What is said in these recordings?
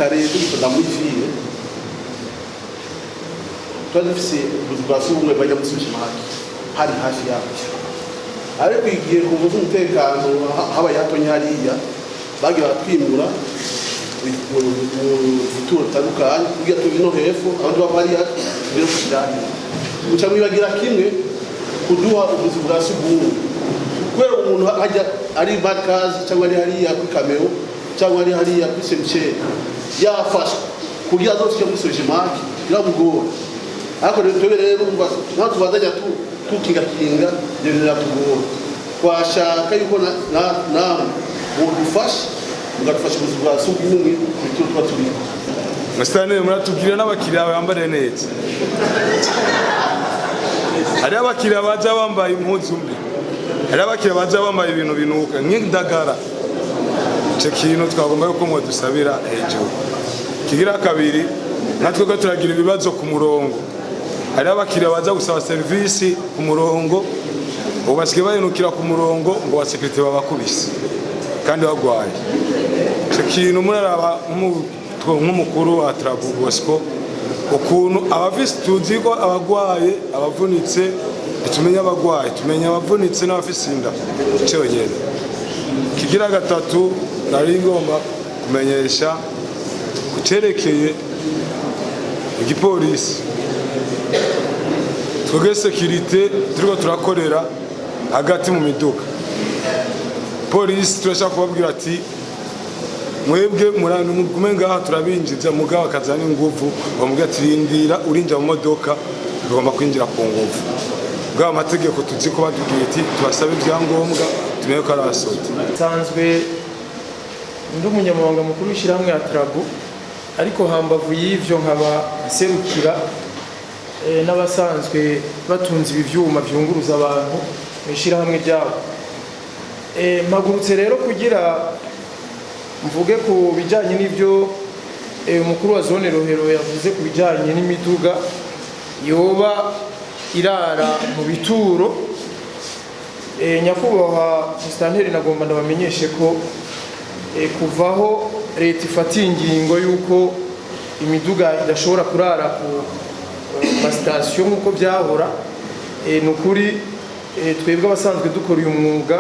kare dukunda muri ville twafise ubuzibasi bumwe bajya musubisha mahaki hari hafi yacu ariko igihe ku muzi umutekano haba yatonye hariya bagiye batwimura mu futuro tandukanye kugira tubino hepfo abandi bavariya biro kujyana guca mwibagira kimwe kuduha ubuzibasi bumwe kubera umuntu ajya ari bakazi cyangwa ari hariya kuri kameo cyangwa ari hariya kuri semche yafashwe kugira azosike musubisha mahaki biramugora ariko rero nta tubandanya tukingakinga rero tugora twashaka yuko namwe udufasha ugadufasha ubuzima bwa sugumwe bityo twatubika Mustane muratubwira n'abakiriya bambare neza hari abakiriya baza bambaye impuzu mbi hari abakiriya baza bambaye ibintu binuka nk'indagara icyo kintu twagomba yuko mwe dusabira hejuru kigira kabiri natwe turagira ibibazo ku murongo hari abakiriya baza gusaba service ku murongo ubasike bayinukira ku murongo ngo abasekirite babakubise kandi bagwaye icyo kintu muraraba nk'umukuru wa Trabu Bosco ukuntu abafise tuzi ko abagwaye abavunitse tumenya abagwaye tumenya abavunitse n'abafise inda cyonyine kigira gatatu nari ngomba kumenyesha kucerekeye igipolisi twebwe sekirite turiko turakorera hagati mu miduga polisi turashaka kubabwira ati mwebwe murano mugume ngaha turabinjiza mugabo akazana inguvu bamubwira ati rindira urinja mu modoka tugomba kwinjira ku nguvu bwa amategeko tuzi ko batubwiye ati tubasabe ibyangombwa tumenye ko ari abasote sanzwe ndi umunyamabanga mukuru w'ishyirahamwe ya Trabu ariko hambavu y'ivyo nkaba serukira n'abasanzwe batunze ibivyuma byunguruza abantu mw'ishyirahamwe ryabo mpagurutse rero kugira mvuge ku bijanye n'ivyo umukuru wa zone Rohero yavuze ku bijanye n'imiduga yoba irara mu bituro nyakubahwa Mustanteri nagomba ndabamenyeshe ko kuvaho leta ifatiye ingingo yuko imiduga idashobora kurara ku masitasiyo nk'uko byahora ni ukuri twebwe abasanzwe dukora uyu mwuga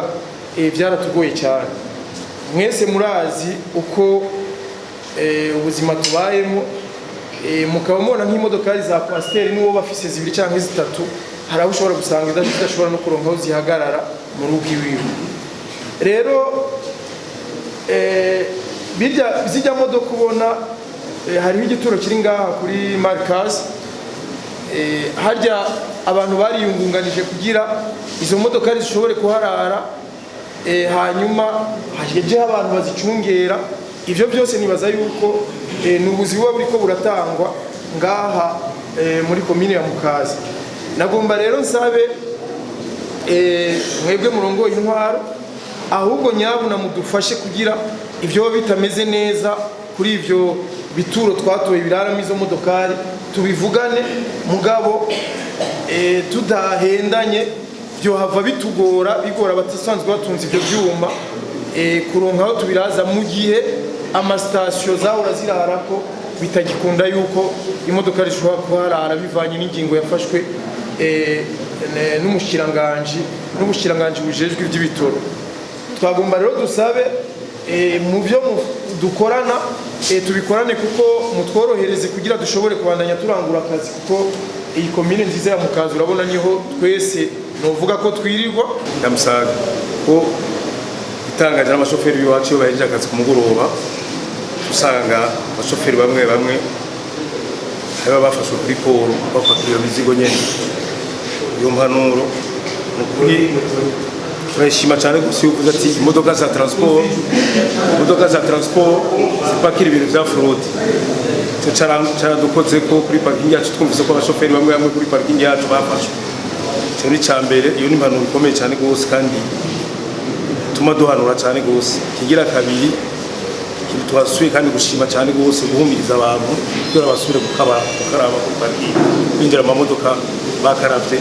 byaratugoye cyane mwese murazi uko ubuzima tubayemo mukaba mubona nk'imodokari za kwasiteri n'uwo bafise zibiri cyangwa zitatu hari aho ushobora gusanga idashobora no kuronka aho zihagarara mu rugo iwiwe rero zijya modoka ubona hariho igituro kiri ngaha kuri Markaz harya abantu bariyungunganije kugira izo modokari zishobore kuharara hanyuma hajeje abantu bazicungera ivyo byose nibaza yuko nubuzi buba buriko buratangwa ngaha muri komine ya Mukaza nagomba rero nsabe mwebwe murongoye intwaro ahubwo nyabuna mudufashe kugira ivyo bitameze neza kuri ivyo bituro twatoye biraramo izo modokari tubivugane mugabo tudahendanye byo hava bitugora bigora batasanzwe batunze ivyo byuma kuronka aho tubiraza mu gihe amasitasiyo zahora zirarako bitagikunda yuko imodoka rishobora kuharara bivanye n'ingingo yafashwe n'umushikiranganji bujejwe iby'ibitoro twagomba rero dusabe mu byo dukorana tubikorane kuko mutworohereze kugira dushobore kubandanya turangura akazi kuko iyi komine nziza ya Mukaza urabona niho twese novuga ko twirirwa ndamusaga ko itangaje n'abashoferi biwacu iyo bahejeje akazi ku mugoroba usanga abashoferi bamwe haba bafashwe kuri poro bafatira imizigo nyene iyo mpanuro turashima cyane gusa uvuze ati imodoka za transport zipakira ibintu bya fraude cyo caradukoze ko kuri parking yacu twumvise ko abashoferi bamwe kuri parking yacu bafashwe cyo ni cyambere iyo ni impanuro ikomeye cyane gose kandi tuma duhanura cyane gose kigira kabiri twasuye kandi gushima cyane gose guhumiriza abantu kugira basubire gukaraba ku parking binjira mu modoka bakaravye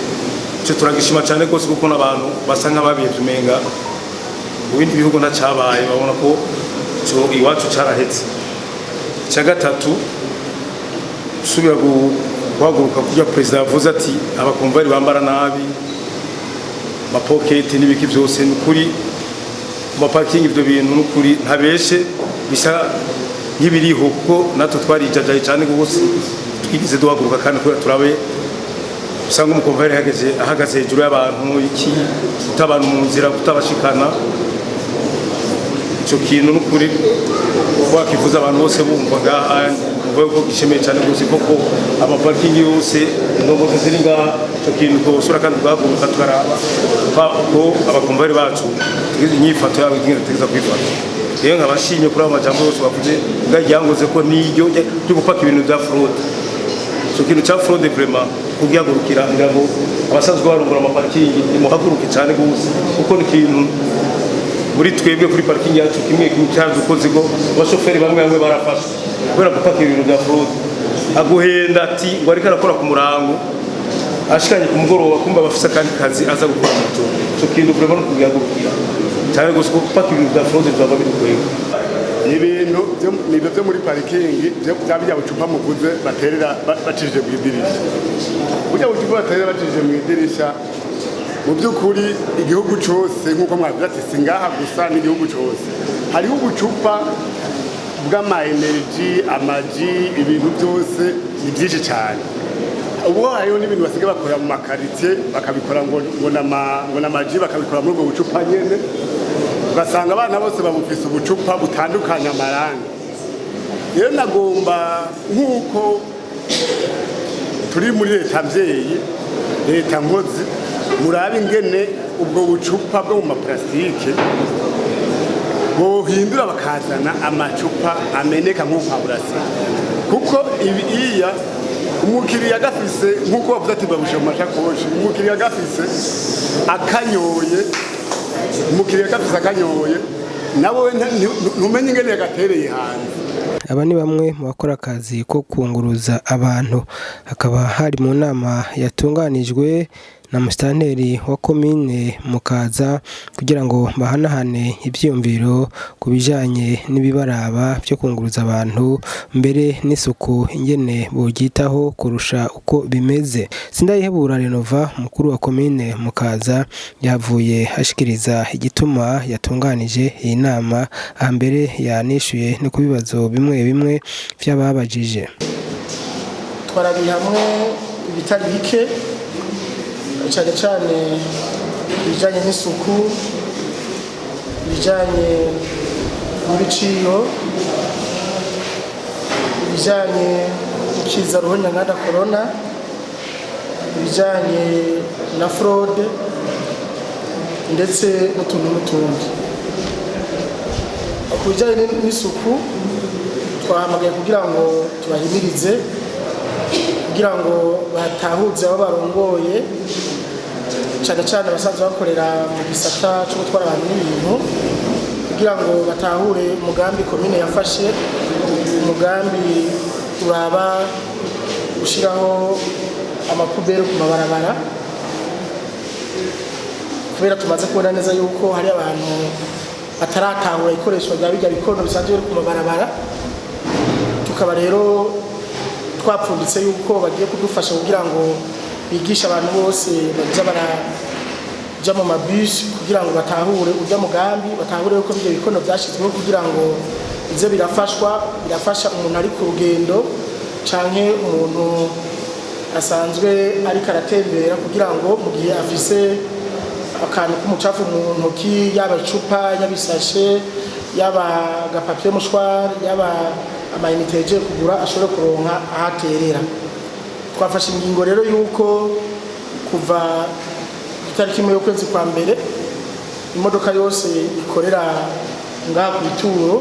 cyo turagishima cyane gose kuko n'abantu basa nk'ababiye tumenga mu bindi bihugu nta cyabaye babona ko cyo iwacu carahetse cya gatatu usubira guhaguruka kurya perezida yavuze ati abakomvayeri bambara nabi amapoketi n'ibiki byose ni ukuri maparking ibyo bintu ni ukuri ntabeshe bisa nk'ibiriho kuko natwe twarijajaye cyane rwose twigize duhaguruka kandi kubera turabe usanga umukomvayeri ahagaze hejuru y'abantu iki utabantu mu nzira kutabashikana icyo kintu ni ukuri wakivuza abantu bose bumva ngaha mvuga ko gishemeye cyane rwose koko amaparking yose indongozi ziri ngaha icyo kintu twosura kandi bwahaguruka tukaraba ko abakomvayeri bacu inyifato yabo itegeza kwifata rero nkabashimye kuri abo majambo yose bavuze bwagihangoze ko n'iryo ryo gupaka ibintu bya fraude icyo kintu cya fraude vraiment kugihagurukira ngira ngo abasanzwe barungura amaparking nimuhaguruke cyane rwose kuko ni ikintu muri twebwe kuri parking yacu kimwe cyadukoze ngo abashoferi bamwe barafashwe kubera gupaka ibintu bya fraude aguhenda ati ngo ariko arakora ku murango ashikanye ku mugoroba kumba bafise akandi kazi aza gukora mu cyo cyo kintu vraiment no kugihagurukira cyane gose gupaka ibintu bya fraude byaba biri kwego ibintu byo muri parking bya bucupa muvuze baterera bacishije mu idirisha burya bucupa baterera bacishije mu idirisha mu by'ukuri igihugu cyose nk'uko mwavuze ati singaha gusa n'igihugu cyose hariho ubucupa bw'ama-energy amaji ibintu byose ni byinshi cyane ubu hariho n'ibintu basigaye bakora mu makaritsiye bakabikora ngo n'amaji bakabikora muri ubwo bucupa nyine ugasanga abana bose babufise ubucupa butandukanye amarangi rero nagomba nk'uko turi muri leta mvyeyi leta nkozi murabe ingene ubwo bucupa bwo mu maplastike bohindura bakazana amacupa ameneka nk'uko burasa kuko iya umukiriya gafise nk'uko bavuze ati babushe mu mashakoshi umukiriya gafise akanyoye nawe ntumenye ingene yagatereye hanze. Aba ni bamwe mu bakora akazi ko kunguruza abantu, hakaba hari mu nama yatunganijwe na musitanteri wa komine Mukaza kugira ngo bahanahane ivyiyumviro ku bijanye n'ibibaraba byo kunguruza abantu mbere n'isuku ingene bogitaho kurusha uko bimeze. Sindayihebura Renova mukuru wa komine Mukaza yavuye ashikiriza igituma yatunganije iyi nama, ahambere yanishuye no kubibazo bimwe bimwe vy'ababajije. Twarabiye hamwe ibitari bike cyane cyane ibijyanye n'isuku, ibijyanye n'ibiciro, ibijyanye n'ikiza ruhonyanganda corona, ibijyanye na fraude ndetse n'utundi n'utundi. Ku bijyanye n'isuku twahamagaye kugira ngo tubahimirize, kugira ngo batahuze abo barongoye cyane cyane basanzwe bakorera mu gisata cyo gutwara abantu n'ibintu, kugira ngo batahure umugambi komine yafashe, umugambi uraba gushyiraho amapuberi ku mabarabara, kubera tumaze kubona neza yuko hari abantu bataratahura ikoreshwa rya bijya bikono bisanzwe biri ku mabarabara. Tukaba rero twapfunditse yuko bagiye kudufasha kugira ngo bigisha abantu bose baza baraja mu mabisi kugira ngo batahure urya mugambi, batahure yuko ibyo bikono byashyizweho kugira ngo ize birafasha umuntu ari ku rugendo canke umuntu asanzwe ari karatembera, kugira ngo mu gihe afise akantu k'umucafu mu ntoki, yaba icupa, yaba isashe, yaba agapapier mushwari, yaba amayinite yagiye kugura, ashobora kuronka ahaterera. Twafashe ingingo rero yuko kuva itariki imwe y'ukwezi kwa mbere imodoka yose ikorera ngaha ku bituro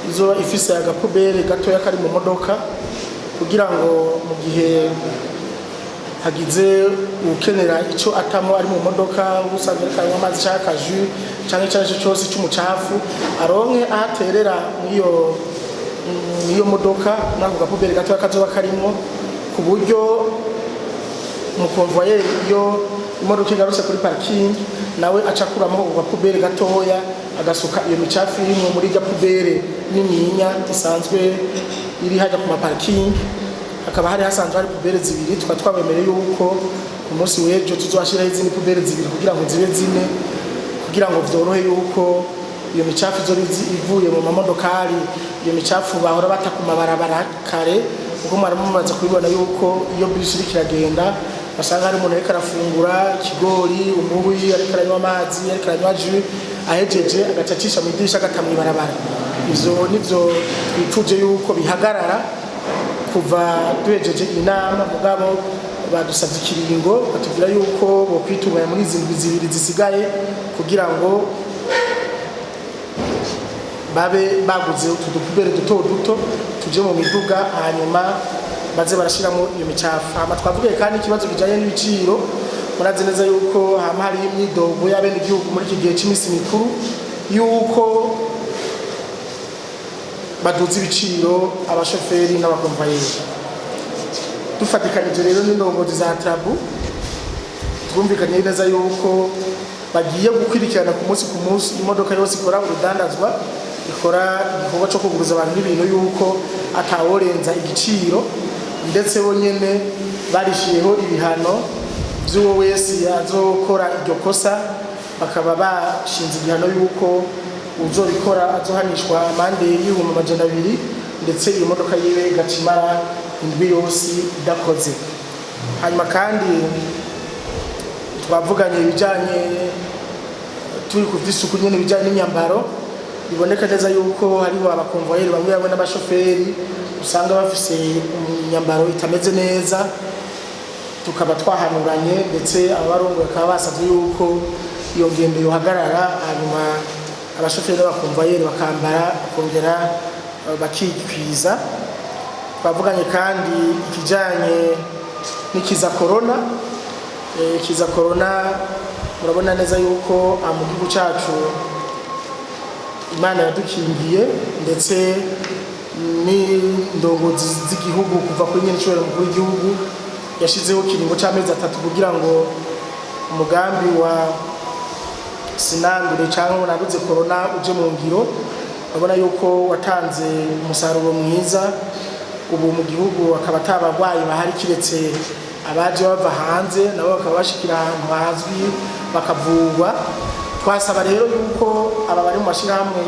izoba ifise agapubere gatoya kari mu modoka, kugira ngo mu gihe hagize ukenera icyo atamo ari mu modoka, usanzwe kanywa amazi cyangwa akaju cyangwa icyo aricyo cyose cy'umucafu, aronke ahaterera niyo modoka n'ako gapubere gatoya kazoba karimo, ku buryo umukonvoyeri iyo imodoka igarutse kuri parking nawe acakuramo ubupubere gatoya agasuka iyo micafu irimo muri rya pubere nininya isanzwe iri hajya ku maparking. Hakaba hari hasanzwe hari pubere zibiri, twabemereye yuko ku munsi w'ejo tuzohashiraho izindi pubere zibiri kugira ngo zibe zine, kugira ngo vyorohe yuko iyo micafu izo ivuye mu mamodokari, iyo micafu bahora bata ku mabarabara kare, kuko mwari mumaze kubibona yuko iyo bisi iri kiragenda basanga hari umuntu ariko arafungura ikigori, umuhwi, ariko aranywa amazi, ariko aranywa jus, ahejeje agacacisha mu idirisha agatamwa ibarabara. Ivyo nivyo twipfuje yuko bihagarara kuva duhejeje inama, mugabo badusavye ikiringo batubwira yuko bokwitunganya muri izi ndwi zibiri zisigaye kugira ngo babe baguze utudupubere duto tuje mu miduga, hanyuma baze barashiramo iyo micafu. Hama twavuge kandi ikibazo kijanye n'ibiciro, murazi neza yuko hama hari imyidogo y'abene igihugu muri iki gihe c'imisi mikuru yuko baduza ibiciro abashoferi n'abakomvayeri. Dufatikanije rero n'indongozi za Trabu, twumvikanye neza yuko bagiye gukwirikirana ku munsi imodoka yose ikora urudandazwa, ikora igikorwa cyo kuguruza abantu n'ibintu yuko ataworenza igiciro, ndetse bo nyene barishiyeho ibihano by'uwo wese azokora iryo kosa, bakaba bashinze igihano yuko uzobikora azohanishwa amande y'ibihumbi 200, ndetse iyo modoka yiwe gacimara indwi yose idakoze. Hanyuma kandi twavuganye ibijanye turi ku vy'isuku nyene bijanye n'imyambaro, biboneka neza yuko hariho abakonvoyeri bamwe n'abashoferi usanga bafise imyambaro itameze neza, tukaba twahanuranye, ndetse abarongo bakaba basavye yuko iyo ngendo yohagarara, hanyuma abashoferi n'abakonvoyeri bakambara kongera bakikwiza. Twavuganye kandi ikijanye n'ikiza corona. Ikiza corona murabona neza yuko mu gihugu cacu Imana yadukingiye, ndetse n'indongozi z'igihugu kuva kuri nyene cyo mukuru w'igihugu yashizeho kiringo c'amezi 3 kugira ngo umugambi wa sinandure cyangwa naruze corona uje mu ngiro. Babona yuko watanze umusaruro mwiza, ubu mu gihugu akaba atabagwayi bahari kiretse abaje bava hanze, nabo bakaba bashikira ahantu hazwi bakavugwa. Twasaba rero yuko aba bari mu mashirahamwe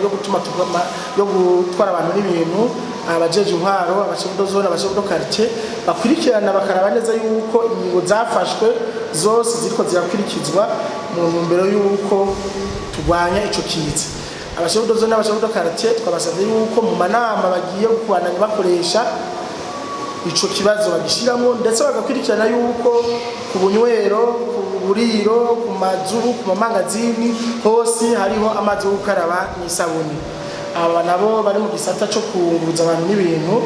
yo gutwara abantu n'ibintu, abajeje intwaro, abashefu zone, abashefu quartier bakurikirana bakaraba neza yuko ingingo zafashwe zose ziriko zirakurikizwa mu ntumbero yuko turwanya ico kiza. Abashefu zone n'abashefu quartier twabasabye yuko mu manama bagiye kubananya bakoresha ico kibazo bagishiramo, ndetse bagakurikirana yuko ku bunywero, ku buriro, ku mazu, ku mamangazini hose hariho amazi yo gukaraba n'isabuni. Aba nabo bari mu gisata cyo kunguruza abantu n'ibintu,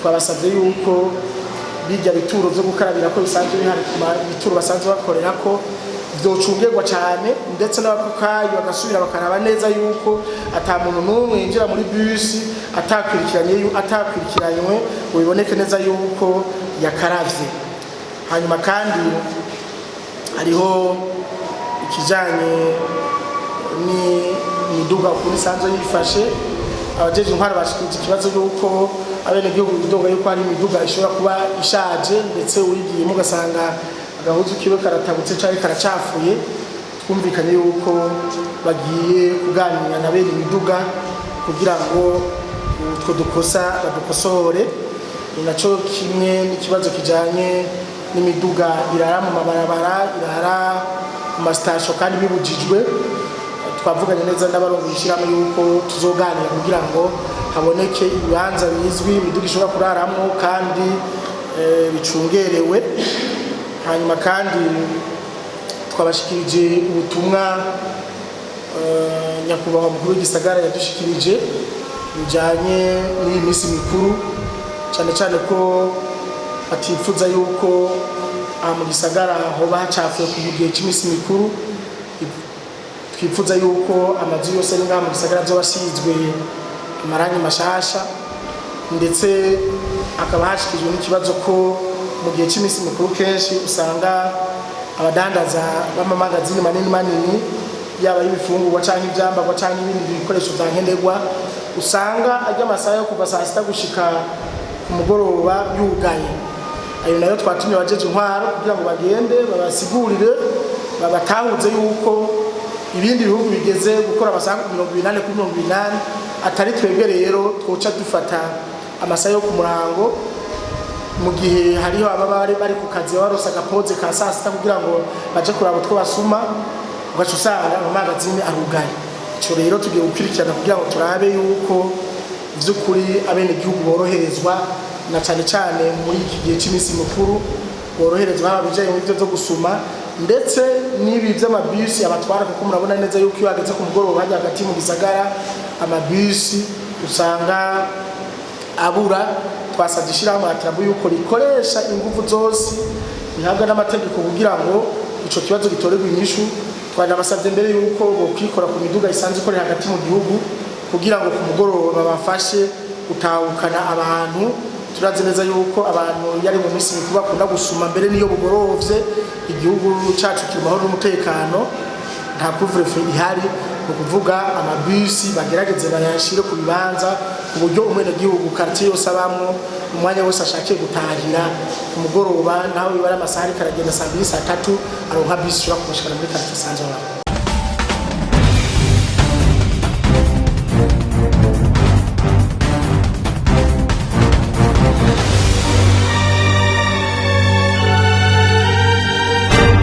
twabasabye yuko bijya bituro byo gukarabira ko bisanzwe bihari ku bituro basanzwe bakorera ko byocungerwa cyane, ndetse n'abakukayi bagasubira bakaraba neza yuko ata muntu n'umwe yinjira muri bus atakwirikiranywe, biboneke neza yuko yakaravye. Hanyuma kandi hariho ikijanye n'imiduga kuri sanzo yifashe. Abajeje intwaro bashikije ikibazo yuko abene gihugu bidoga yuko hari imiduga ishobora kuba ishaje, ndetse uyigiye mugasanga agahuzu kiwe karatabutse cyangwa karacafuye. Twumvikanye yuko bagiye kuganira na bene imiduga kugira ngo utwo dukosa badukosore. Inaco kimwe n'ikibazo kijanye n'imiduga irara mu mabarabara, irara ku mastasho kandi bibujijwe. Twavuganye neza n'abarongo ishiramo yuko tuzoganira kugira ngo haboneke ibibanza bizwi imiduga ishobora kuraramo kandi bicungerewe. Hanyuma kandi twabashikirije ubutumwa nyakubahwa mukuru w'igisagara yadushikirije bijanye n'iyi minsi mikuru, cyane cyane ko atifuza yuko mu gisagara hoba hacafuye ku gihe cy'iminsi mikuru. Twifuza yuko amazu yose ari ngaha mu gisagara azobasizwe amarangi mashasha, ndetse akaba hashikijwe n'ikibazo ko mu gihe cy'iminsi mikuru kenshi usanga abadandaza b'amamagazini manini yaba y'ibifungurwa cyangwa ibyambarwa cyangwa ibindi bikoresho bya nkenerwa usanga ajya amasaha yo kuva saa sita gushika ku mugoroba yugaye. Ayo nayo twatumye abajeje intwaro kugira ngo bagende babasigurire babatahuze yuko ibindi bihugu bigeze gukora amasaha 28 kuri 28 atari twebwe rero twoca dufata amasaha yo ku murango mu gihe hariho ababare bari ku kazi barosa agapoze ka saa sita kugira ngo baje kuraba utwo basuma ugaca usanga amamagazini arugaye. Ico rero tugiye gukurikirana kugira ngo turabe yuko vy'ukuri abene gihugu boroherezwa na cyane cyane muri iki gihe cy'imisi mukuru boroherezwa abijanye n'ibyo byo gusuma ndetse n'ibi by'amabisi abatwara kuko murabona neza yuko iyo hageze ku mugoroba hajya hagati mu gisagara amabisi usanga abura. Twasabye ishyirahamwe atarabu yuko rikoresha ingufu zose bihabwa n'amategeko kugira ngo ico kibazo gitorerwe inyishu. Twanabasabye mbere yuko bokwikora ku miduga isanzwe ikorera hagati mu gihugu kugira ngo ku mugoroba babafashe gutahukana abantu. Turazi neza yuko abantu yari mu minsi mikuru bakunda gusuma mbere niyo bugorovye igihugu cyacu kiri mahoro n'umutekano nta couvre-feu ihari no kuvuga amabisi bagerageze bayashire ku bibanza ku buryo umwene gihugu quartier yose abamwo umwanya wose ashake gutahira ku mugoroba naho bibara amasaha karagenda saa 2 saa 3 aronka bisi yo kumushikana muri quartier sanzwe.